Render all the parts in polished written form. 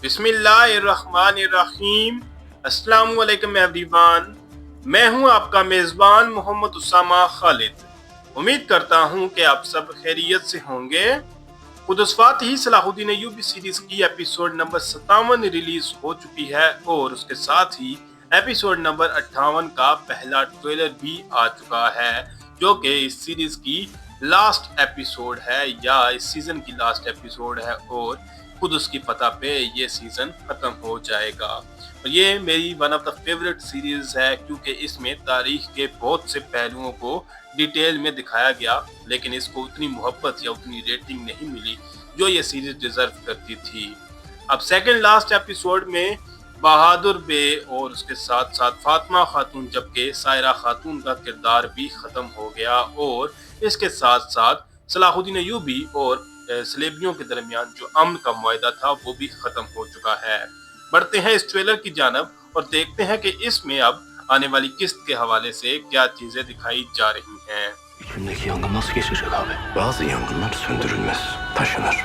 बिस्मिल्लाहिर्रहमानिर्रहीम। अस्सलाम वालेकुम एवरीवन। मैं हूं आपका मेज़बान मोहम्मद उसामा खालिद। उम्मीद करता हूं कि आप सब खैरियत से होंगे। खुदस्वात ही सलाहुद्दीन अय्यूबी सीरीज की एपिसोड नंबर 57 रिलीज हो चुकी है और उसके साथ ही एपिसोड नंबर 58 का पहला ट्रेलर भी आ चुका है, जो कि इस सीरीज की लास्ट एपिसोड है या इस सीजन की लास्ट एपिसोड है और खुद उसकी पता पे ये सीजन खत्म हो जाएगा। और ये मेरी one of the favourite series है क्योंकि इसमें तारीख के बहुत से पहलुओं को डिटेल में दिखाया गया, लेकिन इसको उतनी मोहब्बत या उतनी रेटिंग नहीं मिली जो ये सीरीज डिजर्व करती थी। अब सेकंड लास्ट एपिसोड में बहादुर बे और उसके साथ साथ फातिमा खातून जबकि सायरा खातून का किरदार भी खत्म हो गया और इसके साथ साथ सलाहुद्दीन अय्यूबी और सलेबियों के दरमियान जो अमन का मुआहदा था वो भी खत्म हो चुका है। बढ़ते हैं इस ट्रेलर की जानब और देखते हैं कि इसमें अब आने वाली किस्त के हवाले से क्या चीजें दिखाई जा रही हैं। İçimdeki yangın nasıl geçecek abi? Bazı yangınlar söndürülmez, taşınır.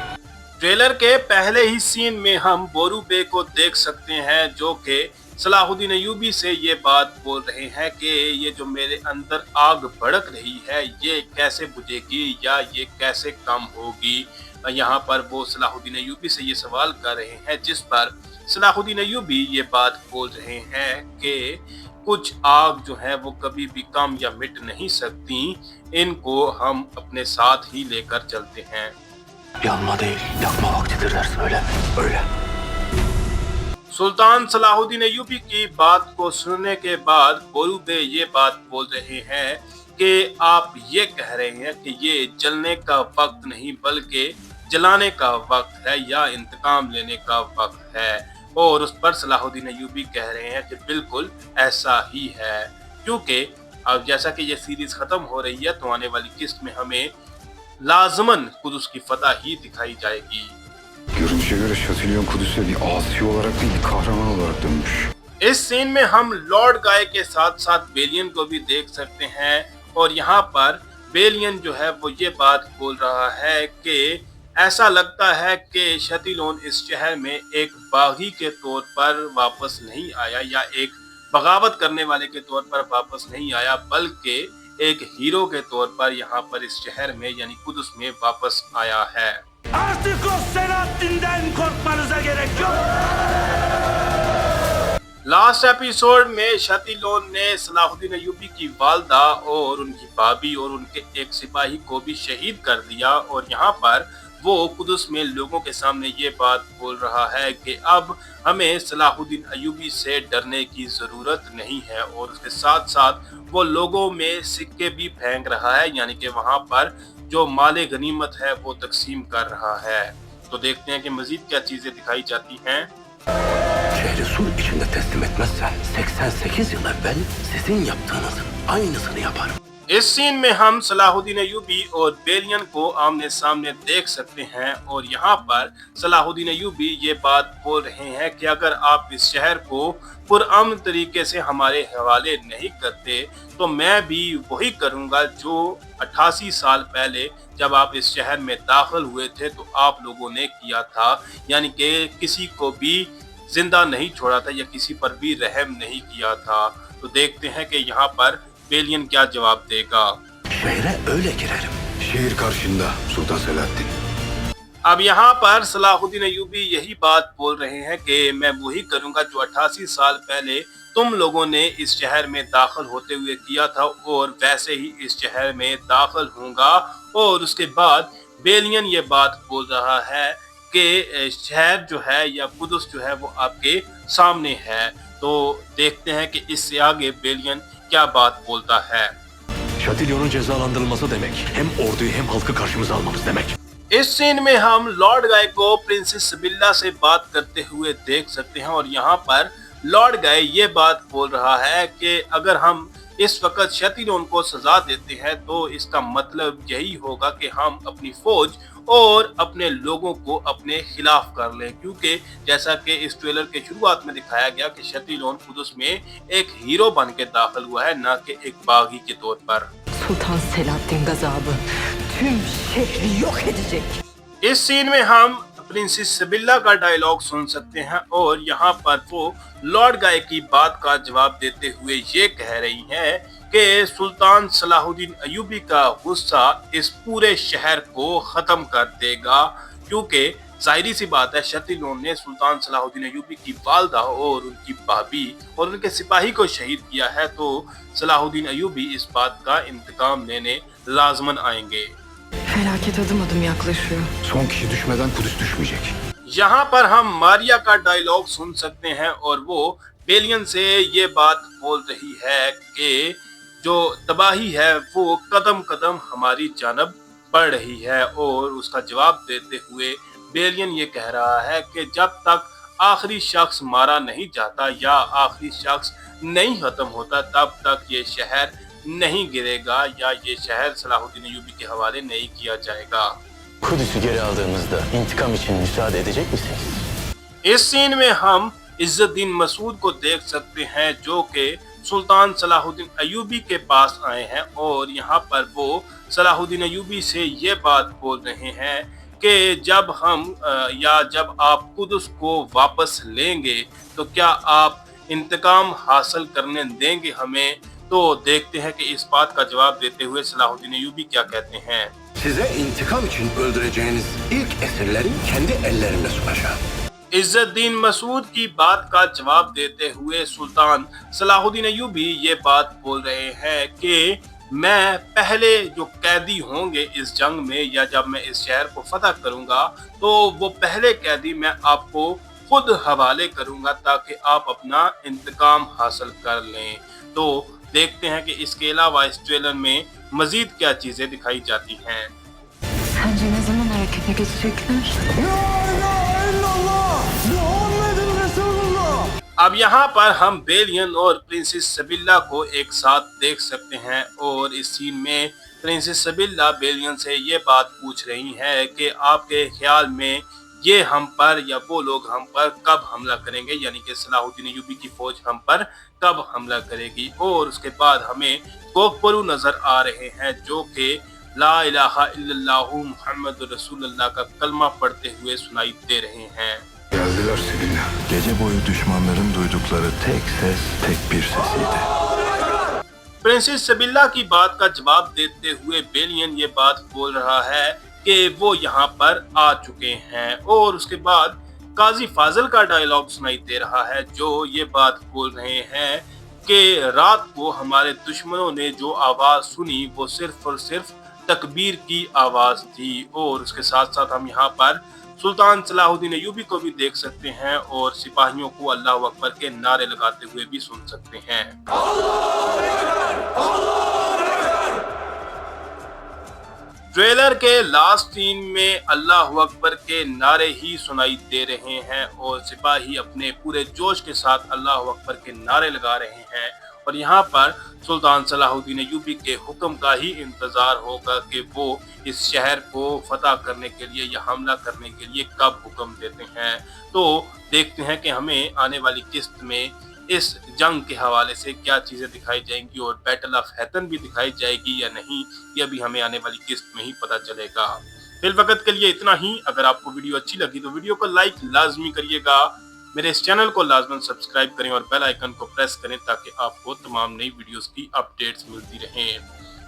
Trailer के पहले ही सीन में हम बोरू बे को देख सकते हैं जो कि सलाहुद्दीन अय्यूबी से ये बात बोल रहे हैं कि ये जो मेरे अंदर आग भड़क रही है ये कैसे बुझेगी या ये कैसे कम होगी। यहाँ पर वो सलाहुद्दीन अय्यूबी से ये सवाल कर रहे हैं, जिस पर सलाहुद्दीन अय्यूबी ये बात बोल रहे हैं कि कुछ आग जो है वो कभी भी कम या मिट नहीं सकती, इनको हम अपने साथ ही लेकर चलते हैं। Yanma değil, yakma vaktidir dersin öyle mi? Öyle. सुल्तान सलाहुद्दीन अय्यूबी की बात को सुनने के बाद बोरू बे ये बात बोल रहे हैं कि आप ये कह रहे हैं कि ये जलने का वक्त नहीं बल्कि जलाने का वक्त है या इंतकाम लेने का वक्त है। और उस पर सलाहुद्दीन अय्यूबी कह रहे हैं कि बिल्कुल ऐसा ही है, क्योंकि अब जैसा कि ये सीरीज खत्म हो रही है तो आने वाली किस्त में हमें लाजमन कुदस की फतह ही दिखाई जाएगी। Görünüşe göre Şatilyon Kudüs'e bir asi olarak değil, bir kahraman olarak dönmüş. इस सीन में हम लॉर्ड गाय के साथ साथ बेलियन को भी देख सकते हैं और यहाँ पर बेलियन जो है वो ये बात बोल रहा है कि ऐसा लगता है कि शतीलोन इस शहर में एक बागी के तौर पर वापस नहीं आया या एक बगावत करने वाले के तौर पर वापस नहीं आया, बल्कि एक हीरो के तौर पर यहाँ पर इस शहर में यानी कुदस में वापस आया है। Artık o Selahattin'den korkmanıza gerek yok. Last episode में शतीलोन ने सलाहुद्दीन अय्यूबी की वालदा और उनकी भाभी और उनके एक सिपाही को भी शहीद कर दिया और यहाँ पर वो कुदस में लोगों के सामने ये बात बोल रहा है कि अब हमें सलाहुद्दीन अय्यूबी से डरने की ज़रूरत नहीं है और उसके साथ साथ वो लोगों में सिक्के भी फेंक रहा है, यानी कि वहाँ पर जो माले गनीमत है वो तकसीम कर रहा है। तो देखते हैं कि मजीद क्या चीज़ें दिखाई जाती हैं। Şehri sur içinde teslim etmezsen 88 yıl evvel sizin yaptığınızın aynısını yaparım. इस सीन में हम सलाहुद्दीन अय्यूबी और बेलियन को आमने सामने देख सकते हैं और यहाँ पर सलाहुद्दीन अय्यूबी ये बात बोल रहे हैं कि अगर आप इस शहर को पुरअमन तरीके से हमारे हवाले नहीं करते तो मैं भी वही करूँगा जो 88 साल पहले जब आप इस शहर में दाखिल हुए थे तो आप लोगों ने किया था, यानी कि किसी को भी जिंदा नहीं छोड़ा था या किसी पर भी रहम नहीं किया था। तो देखते हैं कि यहाँ पर बेलियन क्या जवाब देगा। Şehre öyle girerim. Şehir karşında Sultan Selahattin. अब यहाँ पर सलाहुद्दीन अय्यूबी यही बात बोल रहे हैं कि मैं वही करूँगा जो 88 साल पहले तुम लोगों ने इस शहर में दाखिल होते हुए किया था और वैसे ही इस शहर में दाखिल होऊंगा। और उसके बाद बेलियन ये बात बोल रहा है कि शहर जो है या कुदस जो है वो आपके सामने है। तो देखते हैं कि इससे आगे बेलियन क्या बात बोलता है। Şatilyon'un cezalandırılması demek. Hem orduyu hem halkı karşımıza almamız demek. इस सीन में हम लॉर्ड गाय को प्रिंसेस सिबिल्ला से बात करते हुए देख सकते हैं और यहाँ पर लॉर्ड गाय ये बात बोल रहा है कि अगर हम इस वक्त शतीलोन को सजा देते हैं तो इसका मतलब यही होगा कि हम अपनी फौज और अपने लोगों को अपने खिलाफ कर लें, क्योंकि जैसा कि इस ट्रेलर के शुरुआत में दिखाया गया कि शतीलोन कुदस में एक हीरो बन के दाखिल हुआ है, ना कि एक बागी के तौर पर। Sultan Selahattin gazabı tüm şehri yok edecek. इस सीन में हम प्रिंसेस सिबिल्ला का डायलॉग सुन सकते हैं और यहाँ पर वो लॉर्ड गाय की बात का जवाब देते हुए ये कह रही हैं कि सुल्तान सलाहुद्दीन अयूबी का गुस्सा इस पूरे शहर को खत्म कर देगा, क्योंकि जाहिर सी बात है शतिलों ने सुल्तान सलाहुद्दीन अयूबी की वालदा और उनकी भाभी और उनके सिपाही को शहीद किया है, तो सलाहुद्दीन अयूबी इस बात का इंतकाम लेने लाजमन आएंगे। Felaket adım adım yaklaşıyor. Son kişi düşmeden Kudüs düşmeyecek. यहाँ पर हम मारिया का डायलॉग सुन सकते हैं और वो बेलियन से ये बात बोल रही है कि जो तबाही है वो कदम कदम हमारी जानब बढ़ रही है, और उसका जवाब देते हुए बेलियन ये कह रहा है कि जब तक आखिरी शख्स मारा नहीं जाता या आखिरी शख्स नहीं खत्म होता तब तक ये शहर नहीं गिरेगा या ये शहर सलाहुद्दीन अयूबी के हवाले नहीं किया जाएगा। Kudüs'ü geri aldığımızda intikam için müsaade edecek misiniz? इस सीन में हम इज्जतदीन मसूद को देख सकते हैं जो कि सुल्तान सलाहुद्दीन अयूबी के पास आए हैं, और यहाँ पर वो सलाहुद्दीन अयूबी से ये बात बोल रहे हैं कि जब हम या जब आप कुदस को वापस लेंगे तो क्या आप इंतकाम हासिल करने देंगे हमें। तो देखते हैं कि इस बात का जवाब देते हुए सलाहुद्दीन अयूबी क्या कहते हैं। Size intikam için öldüreceğiniz ilk esirleri kendi ellerimle sunacağım. इज्जतदीन Masood की बात का जवाब देते हुए सुल्तान सलाहुद्दीन अयूबी ये बात बोल रहे हैं कि मैं पहले जो कैदी होंगे इस जंग में या जब मैं इस शहर को फतह करूंगा तो वो पहले कैदी मैं आपको खुद हवाले करूंगा ताकि आप अपना इंतकाम हासिल कर लें। तो देखते हैं कि इसके अलावा इस ट्रेलर में मजीद क्या चीजें दिखाई जाती हैं। Sence ne zaman harekete geçecekler? अब यहाँ पर हम बेलियन और प्रिंसेस सिबिल्ला को एक साथ देख सकते हैं, और इस सीन में प्रिंसेस सिबिल्ला बेलियन से ये बात पूछ रही है कि आपके ख्याल में ये हम पर या वो लोग हम पर कब हमला करेंगे, यानी कि सलाहुद्दीन अयूबी की फौज हम पर कब हमला करेगी। और उसके बाद हमें कोकबरू नजर आ रहे हैं जो कि ला इलाहा इल्लल्लाहु मुहम्मद रसूलुल्लाह का कलमा पढ़ते हुए सुनाई दे रहे हैं। Geldiler Sibilla. Gece boyu düşmanların duydukları tek ses tek bir sesiydi. Princess Sibylla की बात का जवाब देते हुए बेलियन ये बात बोल रहा है कि वो यहाँ पर आ चुके हैं, और उसके बाद काजी फाजिल का डायलॉग सुनाई दे रहा है जो ये बात बोल रहे हैं कि रात को हमारे दुश्मनों ने जो आवाज सुनी वो सिर्फ और सिर्फ तकबीर की आवाज थी। और उसके साथ साथ हम यहाँ पर सुल्तान सलाहुद्दीन अयूबी को भी देख सकते हैं और सिपाहियों को अल्लाह अकबर के नारे लगाते हुए भी सुन सकते हैं। ट्रेलर के लास्ट सीन में अल्लाह अकबर के नारे ही सुनाई दे रहे हैं और सिपाही अपने पूरे जोश के साथ अल्लाह अकबर के नारे लगा रहे हैं, और यहाँ पर सुल्तान सलाहुद्दीन अयूबी के हुक्म का ही इंतजार होगा कि वो इस शहर को फतह करने के लिए या हमला करने के लिए कब हुक्म देते हैं। तो देखते हैं कि हमें आने वाली किस्त में इस जंग के हवाले से क्या चीजें दिखाई जाएंगी और बैटल ऑफ हैतन भी दिखाई जाएगी या नहीं, ये अभी हमें आने वाली किस्त में ही पता चलेगा। फिल वक्त के लिए इतना ही। अगर आपको वीडियो अच्छी लगी तो वीडियो को लाइक लाजमी करिएगा, मेरे इस चैनल को लाजमन सब्सक्राइब करें और बेल आइकन को प्रेस करें ताकि आपको तमाम नई वीडियोस की अपडेट्स मिलती रहें।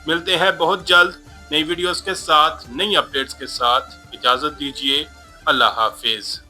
मिलते हैं बहुत जल्द नई वीडियोस के साथ, नई अपडेट्स के साथ। इजाजत दीजिए, अल्लाह हाफिज।